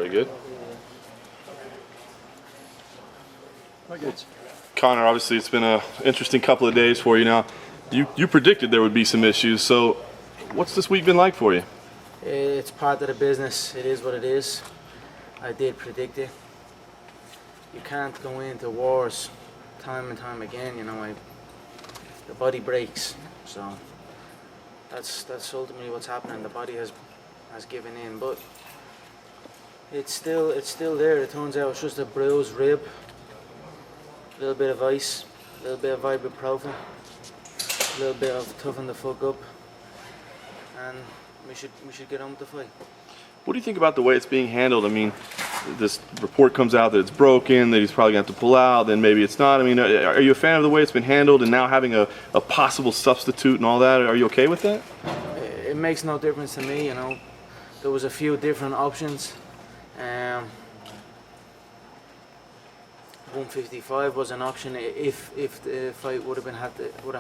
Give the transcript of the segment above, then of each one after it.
Very good. Conor, obviously it's been an interesting couple of days for you now. You predicted there would be some issues, so what's this week been like for you? It's part of the business. It is what it is. I did predict it. You can't go into wars time and time again, you know. The body breaks, so that's ultimately what's happening. The body has given in, but it's still there. It turns out it's just a bruised rib, a little bit of ice, a little bit of ibuprofen, a little bit of toughen the fuck up, and we should get on with the fight. What do you think about the way it's being handled? I mean, this report comes out that it's broken, that he's probably going to have to pull out, then maybe it's not. I mean, are you a fan of the way it's been handled and now having a possible substitute and all that? Are you okay with that? It makes no difference to me, you know. There was a few different options. 155 was an option if the fight would have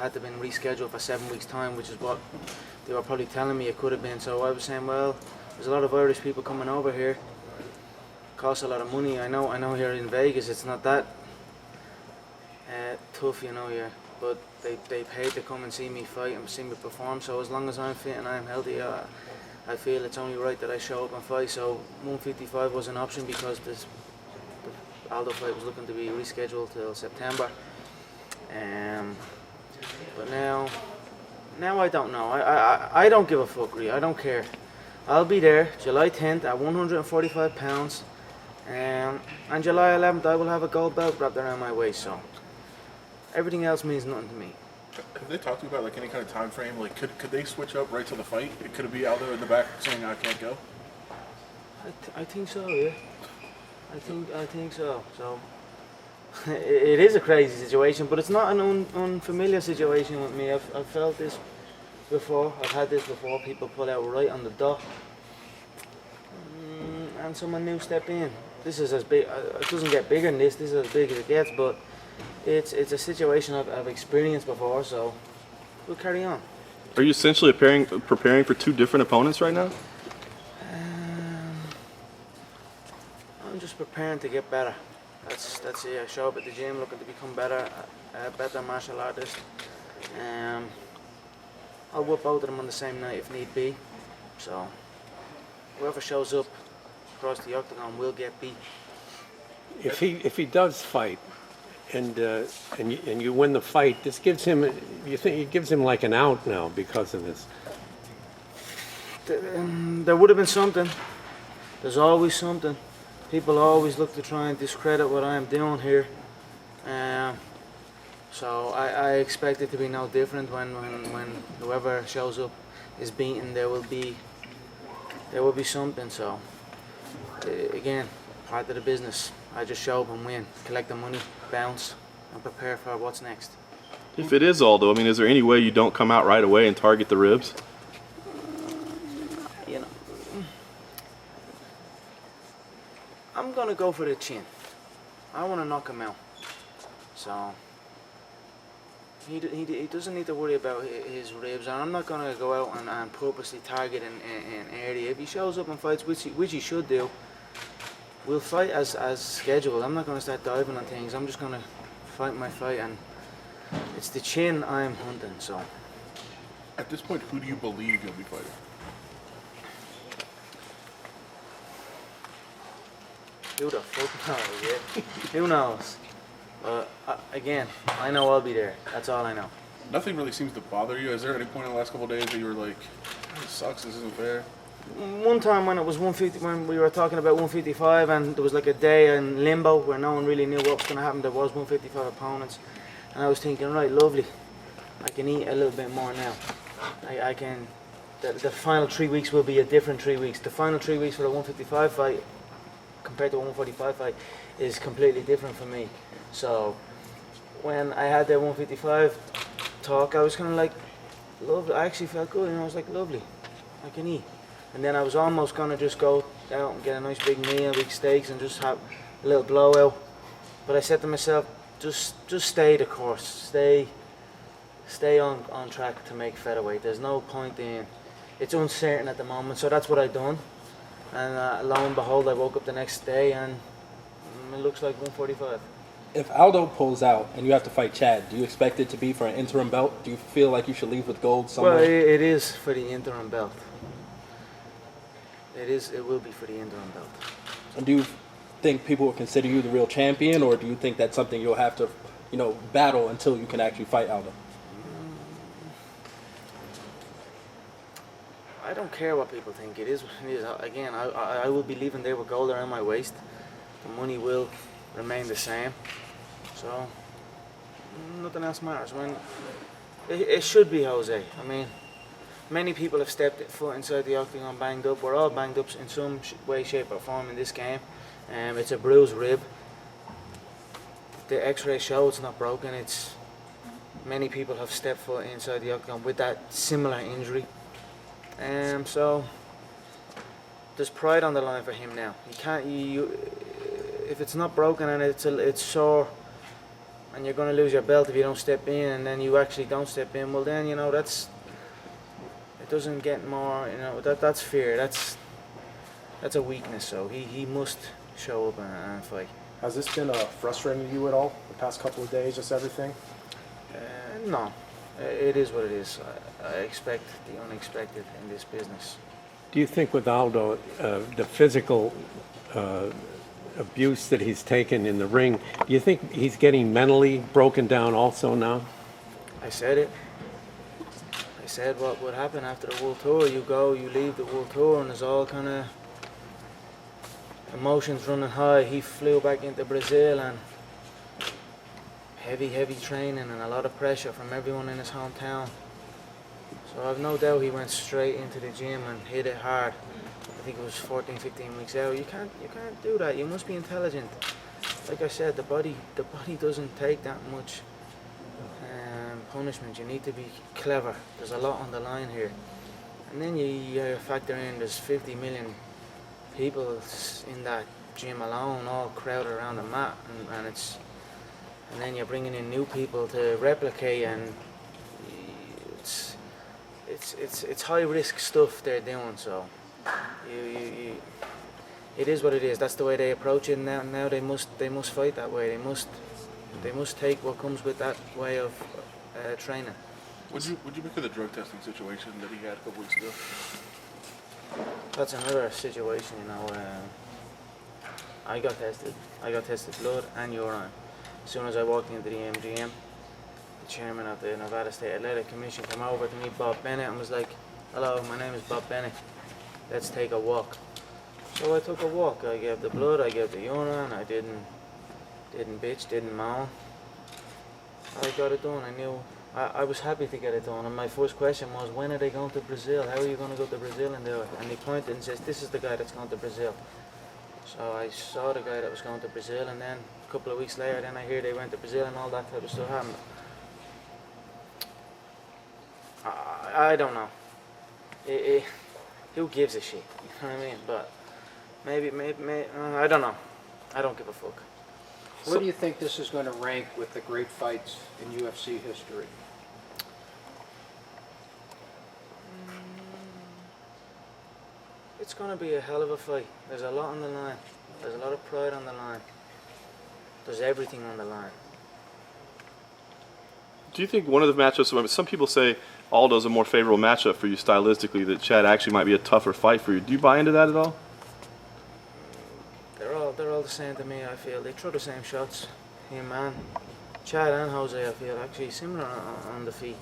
had to been rescheduled for 7 weeks' time, which is what they were probably telling me it could have been. So I was saying, well, there's a lot of Irish people coming over here. Costs a lot of money. I know here in Vegas it's not that tough, you know, yeah. But they paid to come and see me fight and see me perform. So as long as I'm fit and I'm healthy, I feel it's only right that I show up and fight. So 155 was an option because the Aldo fight was looking to be rescheduled till September. But now I don't know. I don't give a fuck, really. I don't care. I'll be there July 10th at 145 pounds. And July 11th I will have a gold belt wrapped around my waist. So everything else means nothing to me. Have they talked to you about like any kind of time frame? Like, could they switch up right to the fight? Could it be Aldo in the back saying I can't go? I think so, yeah. I think so. So it is a crazy situation, but it's not an unfamiliar situation with me. I've felt this before. I've had this before. People pull out right on the dot, and someone new step in. This is as big. It doesn't get bigger than this. This is as big as it gets, but it's a situation I've experienced before. So we'll carry on. Are you essentially preparing for two different opponents right now? I'm just preparing to get better. That's it. I show up at the gym looking to become better, a better martial artist. I'll whip both of them on the same night if need be. So whoever shows up across the octagon will get beat. If he does fight, and you win the fight, this gives him, you think it gives him like an out now because of this? There would have been something. There's always something. People always look to try and discredit what I'm doing here. So I expect it to be no different when whoever shows up is beaten. There will be something. So again, part of the business. I just show up and win, collect the money, bounce, and prepare for what's next. If it is Aldo, I mean, is there any way you don't come out right away and target the ribs? You know, I'm gonna go for the chin. I want to knock him out. So he doesn't need to worry about his ribs, and I'm not gonna go out and purposely target an area. If he shows up and fights, which he should do, we'll fight as scheduled. I'm not gonna start diving on things. I'm just gonna fight my fight, and it's the chin I'm hunting. So At this point, who do you believe you'll be fighting? who the fuck knows? Yeah, who knows? Again, I know I'll be there. That's all I know. Nothing really seems to bother you. Is there any point in the last couple of days that you were like, this sucks, this isn't fair? One time when it was 150, when we were talking about 155, and there was like a day in limbo where no one really knew what was going to happen. There was 155 opponents, and I was thinking, right, lovely, I can eat a little bit more now. I can. The final 3 weeks will be a different 3 weeks. The final 3 weeks for the 155 fight compared to the 145 fight is completely different for me. So when I had that 155 talk, I was kind of like, lovely. I actually felt good, and I was like, lovely, I can eat. And then I was almost gonna just go out and get a nice big meal, big steaks, and just have a little blowout. But I said to myself, just stay the course, stay on track to make featherweight. There's no point in. It's uncertain at the moment, so that's what I done. And lo and behold, I woke up the next day and it looks like 145. If Aldo pulls out and you have to fight Chad, do you expect it to be for an interim belt? Do you feel like you should leave with gold somewhere? Well, it is for the interim belt. It will be for the interim belt. And do you think people will consider you the real champion, or do you think that's something you'll have to, battle until you can actually fight Aldo? I don't care what people think. It is what it is. Again, I will be leaving there with gold around my waist. The money will remain the same. So, nothing else matters. It should be Jose. I mean, many people have stepped foot inside the octagon banged up. We're all banged up in some way, shape or form in this game. It's a bruised rib. The x-ray show it's not broken. Many people have stepped foot inside the octagon with that similar injury. So there's pride on the line for him now. You can't if it's not broken and it's sore, and you're going to lose your belt if you don't step in, and then you actually don't step in. Well, then it doesn't get more. That's fear. That's a weakness. So he must show up and fight. Has this been frustrating to you at all the past couple of days, just everything? No, it is what it is. I expect the unexpected in this business. Do you think with Aldo, the physical abuse that he's taken in the ring, do you think he's getting mentally broken down also now? I said it. I said what would happen after the World Tour. You leave the World Tour, and there's all kind of emotions running high. He flew back into Brazil, and heavy training and a lot of pressure from everyone in his hometown. So I've no doubt he went straight into the gym and hit it hard. I think it was 14, 15 weeks out. You can't do that. You must be intelligent. Like I said, the body doesn't take that much punishment. You need to be clever. There's a lot on the line here. And then you factor in there's 50 million people in that gym alone, all crowded around the mat, and then you're bringing in new people to replicate, and it's high risk stuff they're doing. So it is what it is. That's the way they approach it now. Now they must fight that way. They must take what comes with that way of training. Would you make of the drug testing situation that he had a couple weeks ago? That's another situation, I got tested. I got tested blood and urine. As soon as I walked into the MGM, the chairman of the Nevada State Athletic Commission came over to me, Bob Bennett, and was like, "Hello, my name is Bob Bennett. Let's take a walk." So I took a walk. I gave the blood, I gave the urine. I didn't bitch, didn't moan. I got it done. I knew. I was happy to get it done, and my first question was, when are they going to Brazil? How are you going to go to Brazil and do it? And he pointed and says, "This is the guy that's going to Brazil." So I saw the guy that was going to Brazil, and then a couple of weeks later, then I hear they went to Brazil and all that type of stuff happened. I don't know. Who gives a shit? You know what I mean? But maybe I don't know. I don't give a fuck. Where do you think this is going to rank with the great fights in UFC history? It's going to be a hell of a fight. There's a lot on the line. There's a lot of pride on the line. There's everything on the line. Do you think one of the matchups, some people say Aldo's a more favorable matchup for you stylistically, that Chad actually might be a tougher fight for you. Do you buy into that at all? They're all the same to me, I feel. They throw the same shots. Him and Chad and Jose, I feel, actually similar on the feet.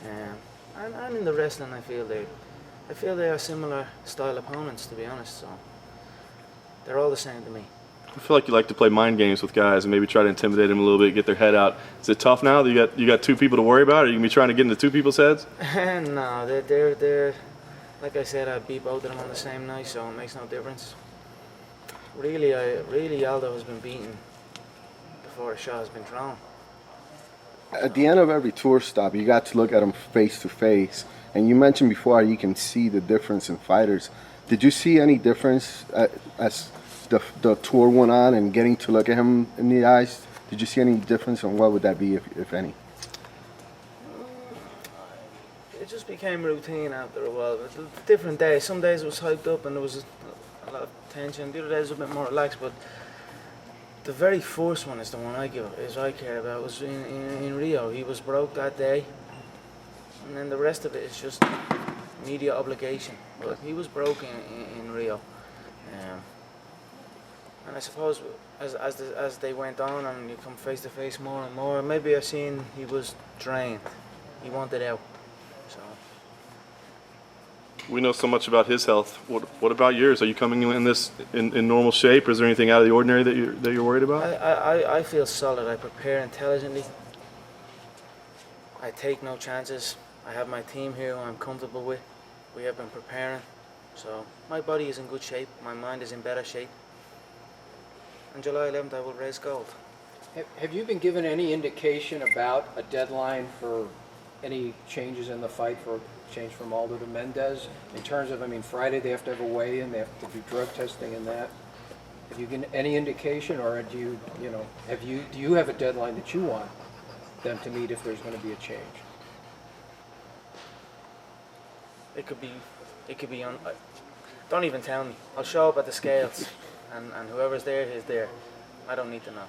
And in the wrestling, I feel they are similar style opponents, to be honest. So they're all the same to me. I feel like you like to play mind games with guys and maybe try to intimidate them a little bit, get their head out. Is it tough now that you got two people to worry about? Are you gonna be trying to get into two people's heads? No, they're like I said, I beat both of them on the same night, so it makes no difference. Really, Aldo has been beaten before a shot has been thrown. At the end of every tour stop, you got to look at them face to face. And you mentioned before you can see the difference in fighters. Did you see any difference as the tour went on and getting to look at him in the eyes? Did you see any difference, and what would that be, if any? It just became routine after a while. But different days. Some days it was hyped up and there was a lot of tension. The other day was a bit more relaxed, but the very first one is the one I care about. It was in Rio. He was broke that day, and then the rest of it is just media obligation. But he was broke in Rio, and I suppose as they went on and you come face to face more and more, maybe I've seen he was drained. He wanted out. So We know so much about his health. What about yours? Are you coming in this in normal shape? Or is there anything out of the ordinary that you're worried about? I feel solid. I prepare intelligently. I take no chances. I have my team here who I'm comfortable with. We have been preparing. So my body is in good shape. My mind is in better shape. On July 11th, I will raise gold. Have you been given any indication about a deadline for any changes in the fight, for change from Aldo to Mendes? In terms of, I mean, Friday they have to have a weigh-in, they have to do drug testing and that. Have you given any indication, or do you have a deadline that you want them to meet if there's going to be a change? It could be on. Don't even tell me. I'll show up at the scales, and whoever's there is there. I don't need to know.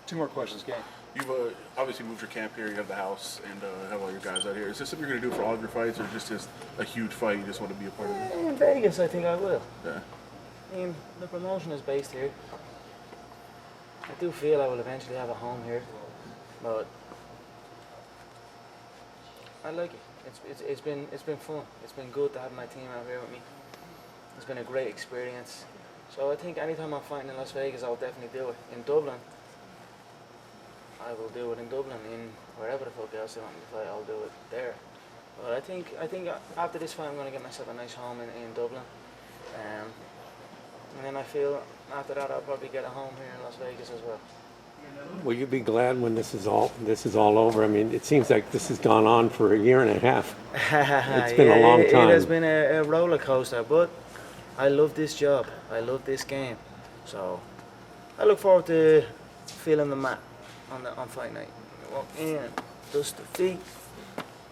2 more questions, gang. You've obviously moved your camp here. You have the house and have all your guys out here. Is this something you're going to do for all of your fights, or just a huge fight you just want to be a part of it? In Vegas, I think I will. Yeah. I mean, the promotion is based here. I do feel I will eventually have a home here, but I like it. It's been fun. It's been good to have my team out here with me. It's been a great experience. So I think anytime I'm fighting in Las Vegas, I'll definitely do it. In Dublin, I will do it in Dublin. In wherever the fuck else they want me to fight, I'll do it there. But I think after this fight, I'm going to get myself a nice home in Dublin. And then I feel after that, I'll probably get a home here in Las Vegas as well. Will you be glad when this is all over? I mean, it seems like this has gone on for a year and a half. It's been a long time. It has been a roller coaster, but I love this job. I love this game. So I look forward to feeling the mat on fight night. Walk in, dust the feet.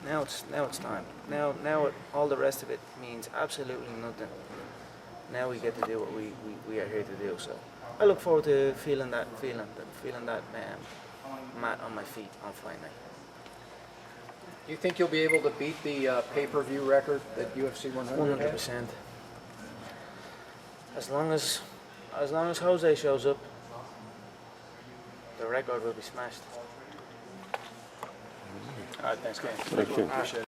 Now it's time. Now all the rest of it means absolutely nothing. Now we get to do what we are here to do. So I look forward to feeling that mat on my feet on fight night. Do you think you'll be able to beat the pay-per-view record that UFC 100 has? 100%. As long as Jose shows up, the record will be smashed. All right, thanks, gang. Thank you. Appreciate it.